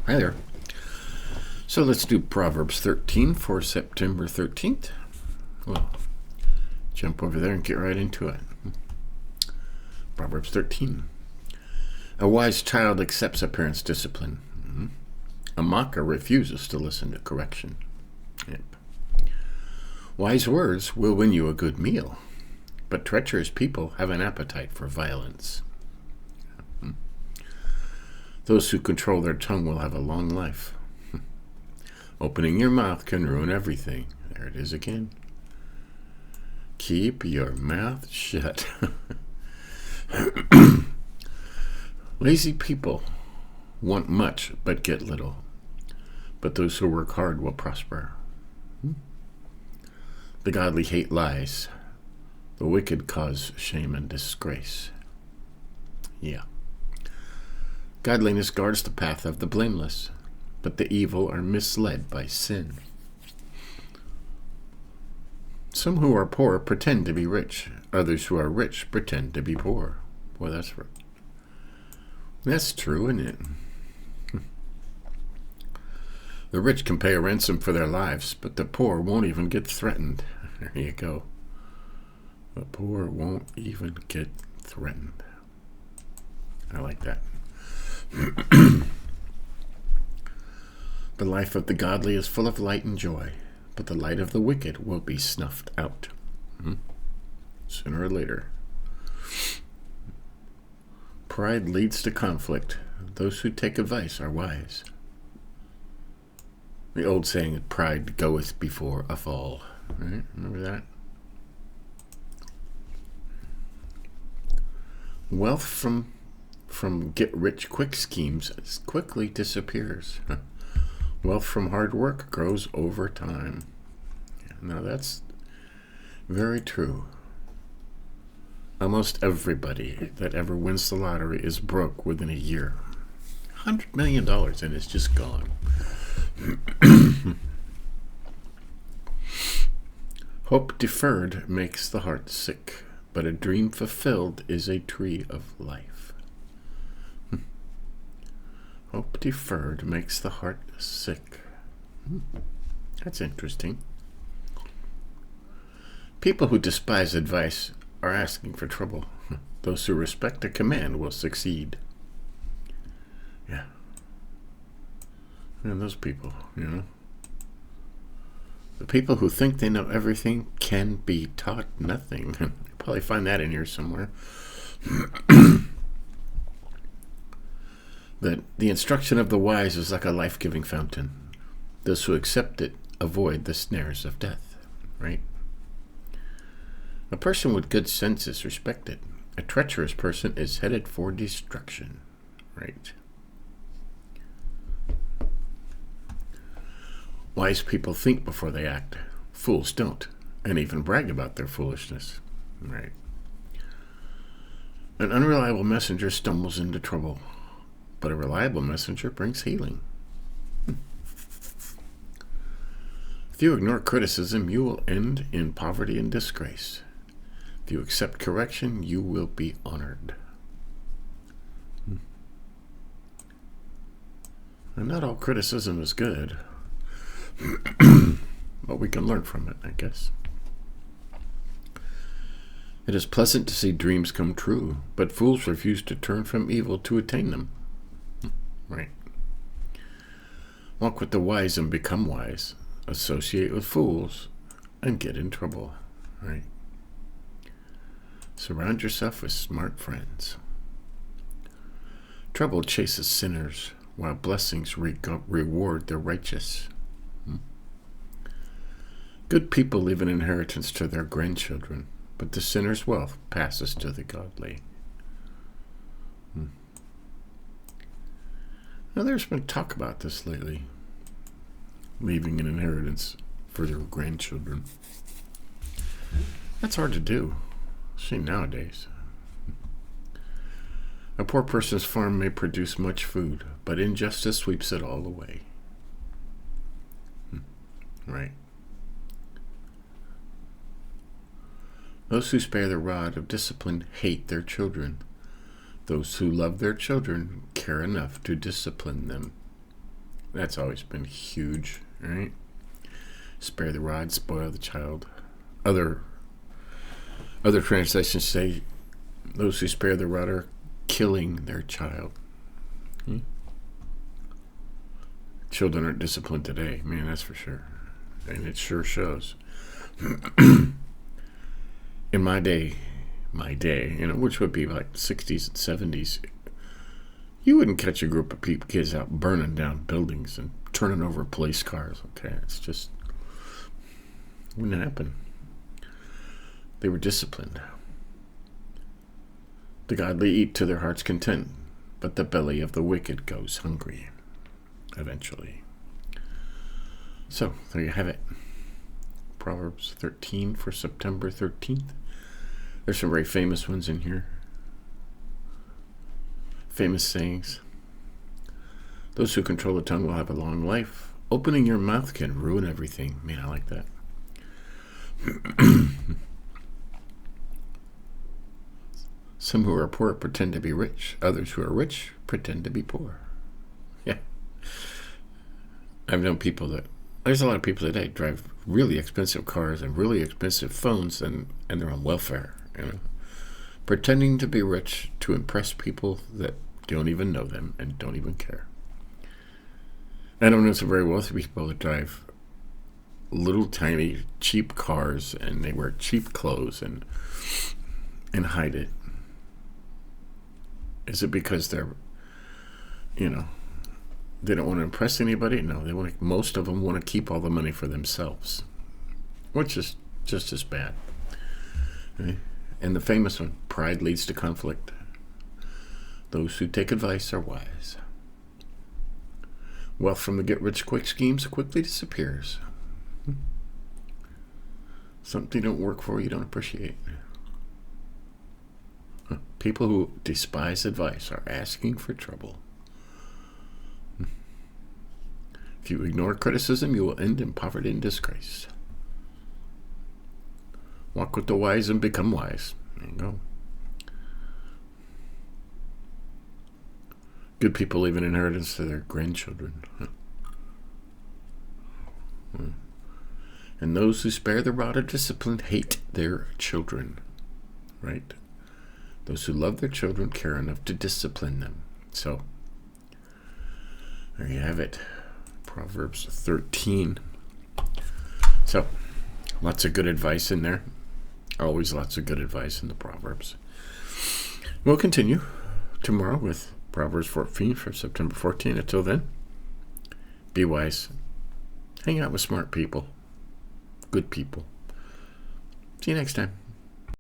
Hi there. So let's do Proverbs 13 for September 13th. Well, jump over there and get right into it. Proverbs 13. A wise child accepts a parent's discipline. A mocker refuses to listen to correction. Yep. Wise words will win you a good meal, but treacherous people have an appetite for violence. Those who control their tongue will have a long life. Opening your mouth can ruin everything. There it is again. Keep your mouth shut. Lazy people want much but get little, but those who work hard will prosper. The godly hate lies. The wicked cause shame and disgrace. Yeah. Godliness guards the path of the blameless, but the evil are misled by sin. Some who are poor pretend to be rich. Others who are rich pretend to be poor. Boy, that's true, isn't it? The rich can pay a ransom for their lives, but the poor won't even get threatened. There you go. The poor won't even get threatened. I like that. The life of the godly is full of light and joy, but the light of the wicked will be snuffed out. Sooner or later. Pride leads to conflict. Those who take advice are wise. The old saying, pride goeth before a fall. Right? Remember that? Wealth from get-rich-quick schemes quickly disappears. Wealth from hard work grows over time. Now that's very true. Almost everybody that ever wins the lottery is broke within a year. $100 million and it's just gone. Hope deferred makes the heart sick, but a dream fulfilled is a tree of life. Hope deferred makes the heart sick. That's interesting. People who despise advice are asking for trouble. Those who respect a command will succeed. Yeah. And those people, The people who think they know everything can be taught nothing. You'll probably find that in here somewhere. That the instruction of the wise is like a life-giving fountain. Those who accept it avoid the snares of death, right? A person with good sense is respected. A treacherous person is headed for destruction, right? Wise people think before they act. Fools don't, and even brag about their foolishness, right? An unreliable messenger stumbles into trouble, but a reliable messenger brings healing. If you ignore criticism, you will end in poverty and disgrace. If you accept correction, you will be honored. And not all criticism is good, but we can learn from it, I guess. It is pleasant to see dreams come true, but fools refuse to turn from evil to attain them. Right. Walk with the wise and become wise. Associate with fools and get in trouble. Right. Surround yourself with smart friends. Trouble chases sinners, while blessings reward the righteous. Good people leave an inheritance to their grandchildren, but the sinner's wealth passes to the godly. Now, there's been talk about this lately, leaving an inheritance for their grandchildren. That's hard to do, especially nowadays. A poor person's farm may produce much food, but injustice sweeps it all away. Right. Those who spare the rod of discipline hate their children. Those who love their children care enough to discipline them. That's always been huge, right? Spare the rod, spoil the child. Other translations say those who spare the rod are killing their child. Children aren't disciplined today, man, that's for sure. And it sure shows. In my day, which would be like 60s and 70s, you wouldn't catch a group of kids out burning down buildings and turning over police cars. Okay, it's just wouldn't happen. They were disciplined. The godly eat to their heart's content, but the belly of the wicked goes hungry eventually. So there you have it. Proverbs 13 for September 13th. There's some very famous ones in here. Famous sayings. Those who control the tongue will have a long life. Opening your mouth can ruin everything. Man, I like that. Some who are poor pretend to be rich. Others who are rich pretend to be poor. Yeah. I've known people there's a lot of people today drive really expensive cars and really expensive phones and they're on welfare, pretending to be rich to impress people that don't even know them and don't even care. I don't know some very wealthy people that drive little tiny cheap cars and they wear cheap clothes and hide it. Is it because they're, they don't want to impress anybody? No, most of them want to keep all the money for themselves, which is just as bad. Okay? And the famous one, pride leads to conflict. Those who take advice are wise. Wealth from the get-rich-quick schemes quickly disappears. Something don't work for you don't appreciate. People who despise advice are asking for trouble. If you ignore criticism, you will end in poverty and disgrace. Walk with the wise and become wise. There you go. Good people leave an inheritance to their grandchildren. And those who spare the rod of discipline hate their children. Right? Those who love their children care enough to discipline them. So, there you have it. Proverbs 13. So, lots of good advice in there. Always lots of good advice in the Proverbs. We'll continue tomorrow with Proverbs 14 for September 14. Until then, be wise. Hang out with smart people. Good people. See you next time.